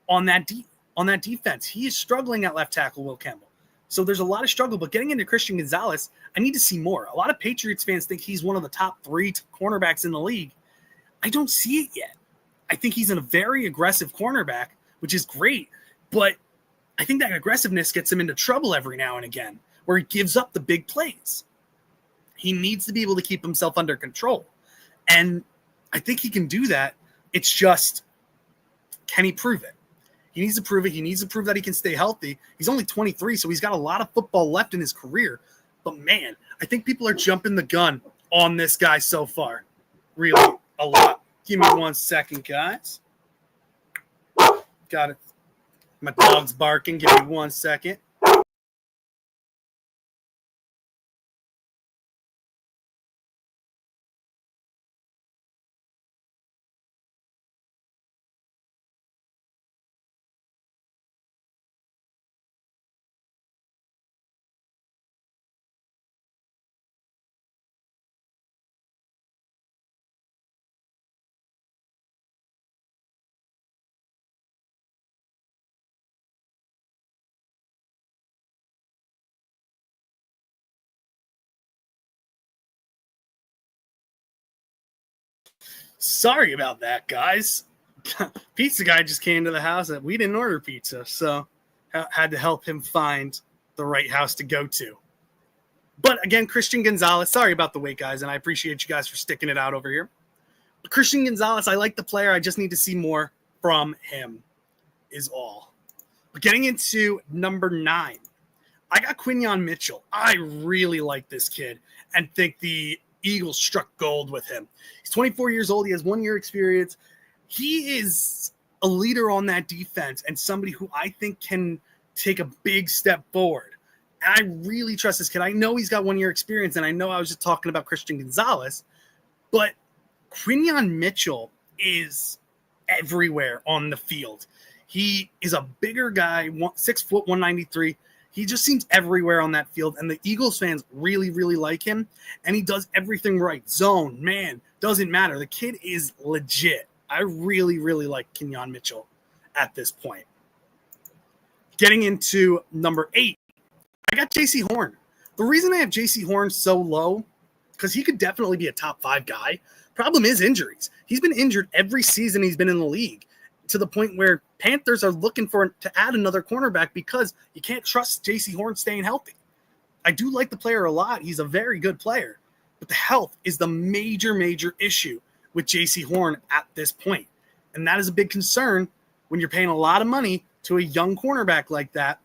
on that defense. He is struggling at left tackle, Will Campbell. So there's a lot of struggle, but getting into Christian Gonzalez, I need to see more. A lot of Patriots fans think he's one of the top 3 cornerbacks in the league. I don't see it yet. I think he's a very aggressive cornerback, which is great, but I think that aggressiveness gets him into trouble every now and again, where he gives up the big plays. He needs to be able to keep himself under control, and I think he can do that. It's just, can he prove it? He needs to prove it. He needs to prove that he can stay healthy. He's only 23, so he's got a lot of football left in his career. But, man, I think people are jumping the gun on this guy so far. Really, a lot. Give me 1 second, guys. Got it. My dog's barking. Give me 1 second. Sorry about that, guys. Pizza guy just came to the house and we didn't order pizza, so had to help him find the right house to go to. But again, Christian Gonzalez, sorry about the wait, guys, and I appreciate you guys for sticking it out over here. But Christian Gonzalez, I like the player. I just need to see more from him is all. But getting into number 9, I got Quinyon Mitchell. I really like this kid and think the Eagles struck gold with him. He's 24 years old. He has 1 year experience. He is a leader on that defense and somebody who I think can take a big step forward. And I really trust this kid. I know he's got 1 year experience, and I know I was just talking about Christian Gonzalez, but Quinyon Mitchell is everywhere on the field. He is a bigger guy, 6 foot, 193. He just seems everywhere on that field, and the Eagles fans really, really like him, and he does everything right. Zone, man, doesn't matter. The kid is legit. I really, really like Quinyon Mitchell at this point. Getting into number 8, I got J.C. Horn. The reason I have J.C. Horn so low, because he could definitely be a top 5 guy. Problem is injuries. He's been injured every season he's been in the league, to the point where Panthers are looking to add another cornerback because you can't trust J.C. Horn staying healthy. I do like the player a lot. He's a very good player. But the health is the major, major issue with J.C. Horn at this point. And that is a big concern when you're paying a lot of money to a young cornerback like that.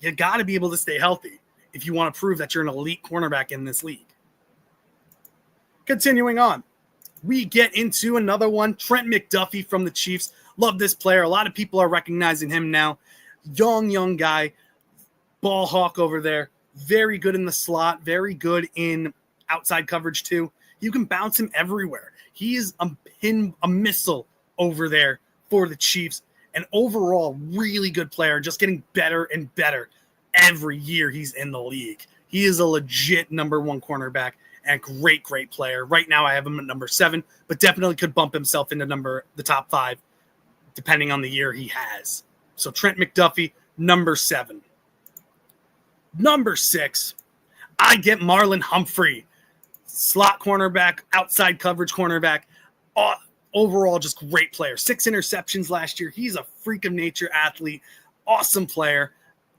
You got to be able to stay healthy if you want to prove that you're an elite cornerback in this league. Continuing on, we get into another one, Trent McDuffie from the Chiefs. Love this player. A lot of people are recognizing him now. Young guy, ball hawk over there. Very good in the slot. Very good in outside coverage too. You can bounce him everywhere. He is a missile over there for the Chiefs. And overall, really good player. Just getting better and better every year he's in the league. He is a legit number 1 cornerback and great player. Right now I have him at number 7, but definitely could bump himself into the top 5. Depending on the year he has. So Trent McDuffie, number 7. Number 6, I get Marlon Humphrey. Slot cornerback, outside coverage cornerback. Overall, just great player. 6 interceptions last year. He's a freak of nature athlete. Awesome player.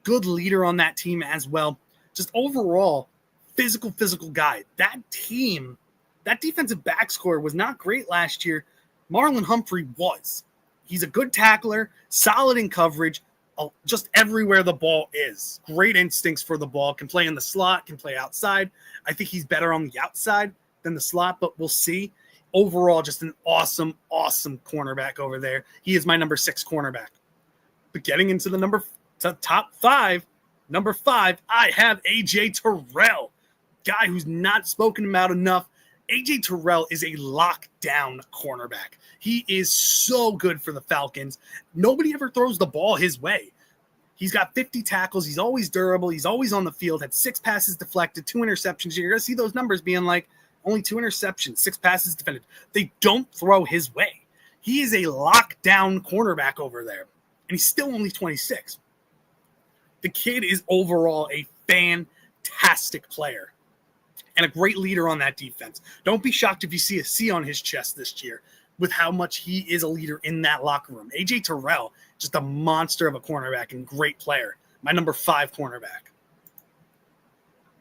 Good leader on that team as well. Just overall, physical guy. That team, that defensive back score was not great last year. Marlon Humphrey was. He's a good tackler, solid in coverage, just everywhere the ball is. Great instincts for the ball, can play in the slot, can play outside. I think he's better on the outside than the slot, but we'll see. Overall, just an awesome cornerback over there. He is my number 6 cornerback. But getting into the top 5, number 5, I have A.J. Terrell, guy who's not spoken about enough. A.J. Terrell is a lockdown cornerback. He is so good for the Falcons. Nobody ever throws the ball his way. He's got 50 tackles. He's always durable. He's always on the field. Had 6 passes deflected, 2 interceptions. You're going to see those numbers being like only 2 interceptions, 6 passes defended. They don't throw his way. He is a lockdown cornerback over there, and he's still only 26. The kid is overall a fantastic player and a great leader on that defense. Don't be shocked if you see a C on his chest this year with how much he is a leader in that locker room. A.J. Terrell, just a monster of a cornerback and great player. My number 5 cornerback.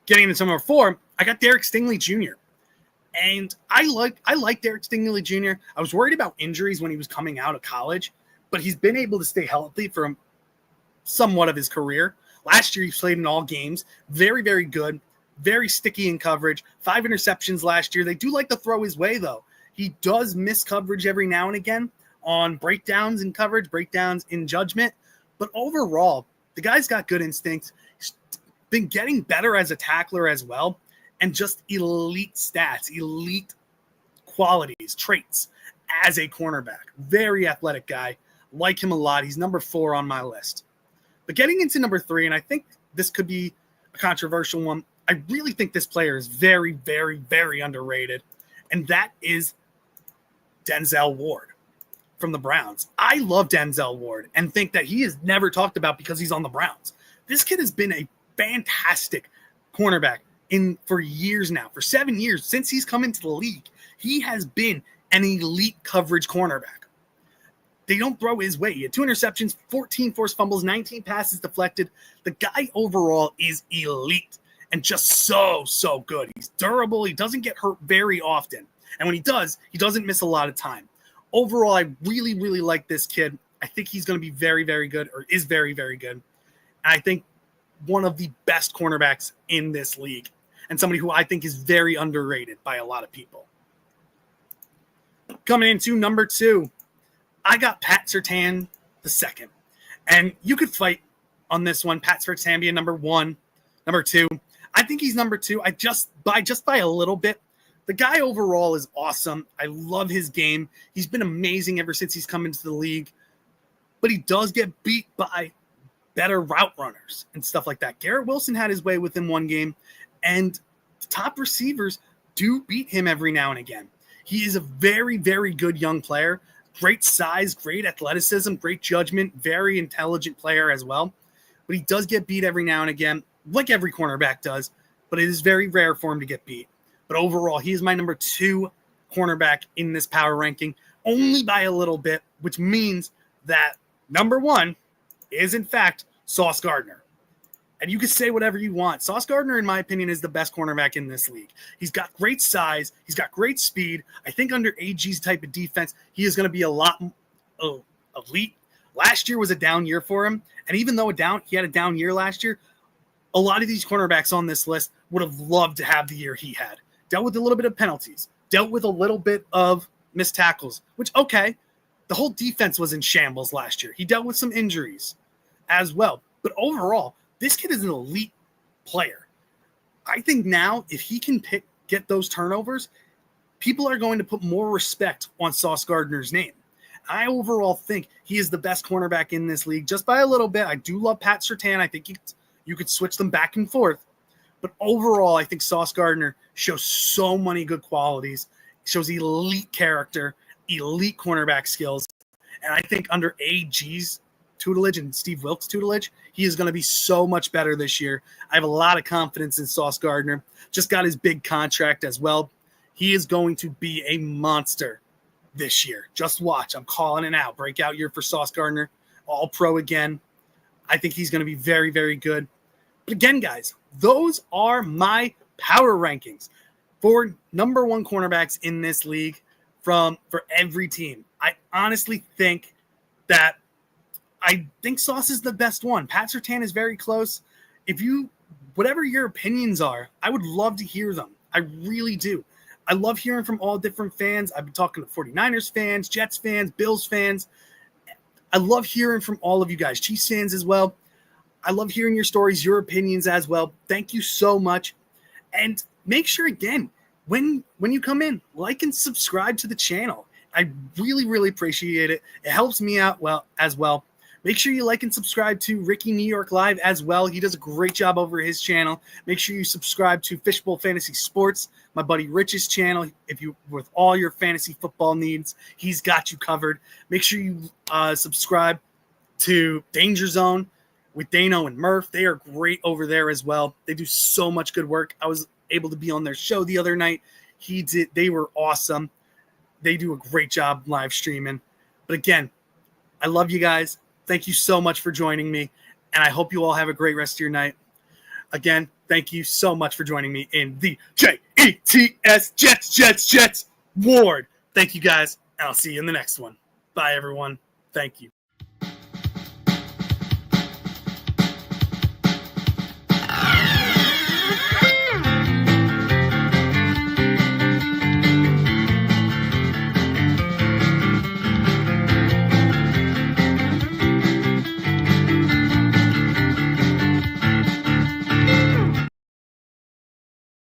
Getting into number 4, I got Derek Stingley Jr. And I like Derek Stingley Jr. I was worried about injuries when he was coming out of college, but he's been able to stay healthy for somewhat of his career. Last year, he played in all games. Very, very good. Very sticky in coverage. 5 interceptions last year. They do like to throw his way, though. He does miss coverage every now and again on breakdowns in coverage, breakdowns in judgment. But overall, the guy's got good instincts. He's been getting better as a tackler as well. And just elite stats, elite qualities, traits as a cornerback. Very athletic guy. Like him a lot. He's number 4 on my list. But getting into number 3, and I think this could be a controversial one, I really think this player is very, very, very underrated, and that is Denzel Ward from the Browns. I love Denzel Ward and think that he is never talked about because he's on the Browns. This kid has been a fantastic cornerback for years now. For 7 years, since he's come into the league, he has been an elite coverage cornerback. They don't throw his way. He had 2 interceptions, 14 forced fumbles, 19 passes deflected. The guy overall is elite and just so good. He's durable. He doesn't get hurt very often. And when he does, he doesn't miss a lot of time. Overall, I really, really like this kid. I think he's going to be very, very good, or is very, very good. And I think one of the best cornerbacks in this league, and somebody who I think is very underrated by a lot of people. Coming into number 2, I got Pat Surtain II. And you could fight on this one. Pat Surtain being number 1, number 2. I think he's number 2. Just by a little bit. The guy overall is awesome. I love his game. He's been amazing ever since he's come into the league. But he does get beat by better route runners and stuff like that. Garrett Wilson had his way within one game, and the top receivers do beat him every now and again. He is a very, very good young player. Great size, great athleticism, great judgment, very intelligent player as well. But he does get beat every now and again, like every cornerback does, but it is very rare for him to get beat. But overall, he is my number 2 cornerback in this power ranking, only by a little bit, which means that number 1 is, in fact, Sauce Gardner. And you can say whatever you want. Sauce Gardner, in my opinion, is the best cornerback in this league. He's got great size. He's got great speed. I think under AG's type of defense, he is going to be a lot elite. Last year was a down year for him. And even though he had a down year last year, a lot of these cornerbacks on this list would have loved to have the year he had. Dealt with a little bit of penalties. Dealt with a little bit of missed tackles, which, okay, the whole defense was in shambles last year. He dealt with some injuries as well. But overall, this kid is an elite player. I think now if he can get those turnovers, people are going to put more respect on Sauce Gardner's name. I overall think he is the best cornerback in this league, just by a little bit. I do love Pat Surtain. I think you could switch them back and forth. But overall, I think Sauce Gardner shows so many good qualities, shows elite character, elite cornerback skills. And I think under AG's tutelage and Steve Wilkes' tutelage, he is going to be so much better this year. I have a lot of confidence in Sauce Gardner. Just got his big contract as well. He is going to be a monster this year. Just watch. I'm calling it out. Breakout year for Sauce Gardner. All pro again. I think he's going to be very, very good. But again, guys, those are my power rankings for number 1 cornerbacks in this league for every team. I honestly think that Sauce is the best one. Pat Surtain is very close. Whatever your opinions are, I would love to hear them. I really do. I love hearing from all different fans. I've been talking to 49ers fans, Jets fans, Bills fans. I love hearing from all of you guys, Chiefs fans as well. I love hearing your stories, your opinions as well. Thank you so much. And make sure, again, when you come in, like and subscribe to the channel. I really, really appreciate it. It helps me out as well. Make sure you like and subscribe to Ricky New York Live as well. He does a great job over his channel. Make sure you subscribe to Fishbowl Fantasy Sports, my buddy Rich's channel. If you with all your fantasy football needs, he's got you covered. Make sure you subscribe to Danger Zone with Dano and Murph. They are great over there as well. They do so much good work. I was able to be on their show the other night. They were awesome. They do a great job live streaming. But again, I love you guys. Thank you so much for joining me, and I hope you all have a great rest of your night. Again, thank you so much for joining me in the JETS Jets Ward. Thank you guys, and I'll see you in the next one. Bye, everyone. Thank you.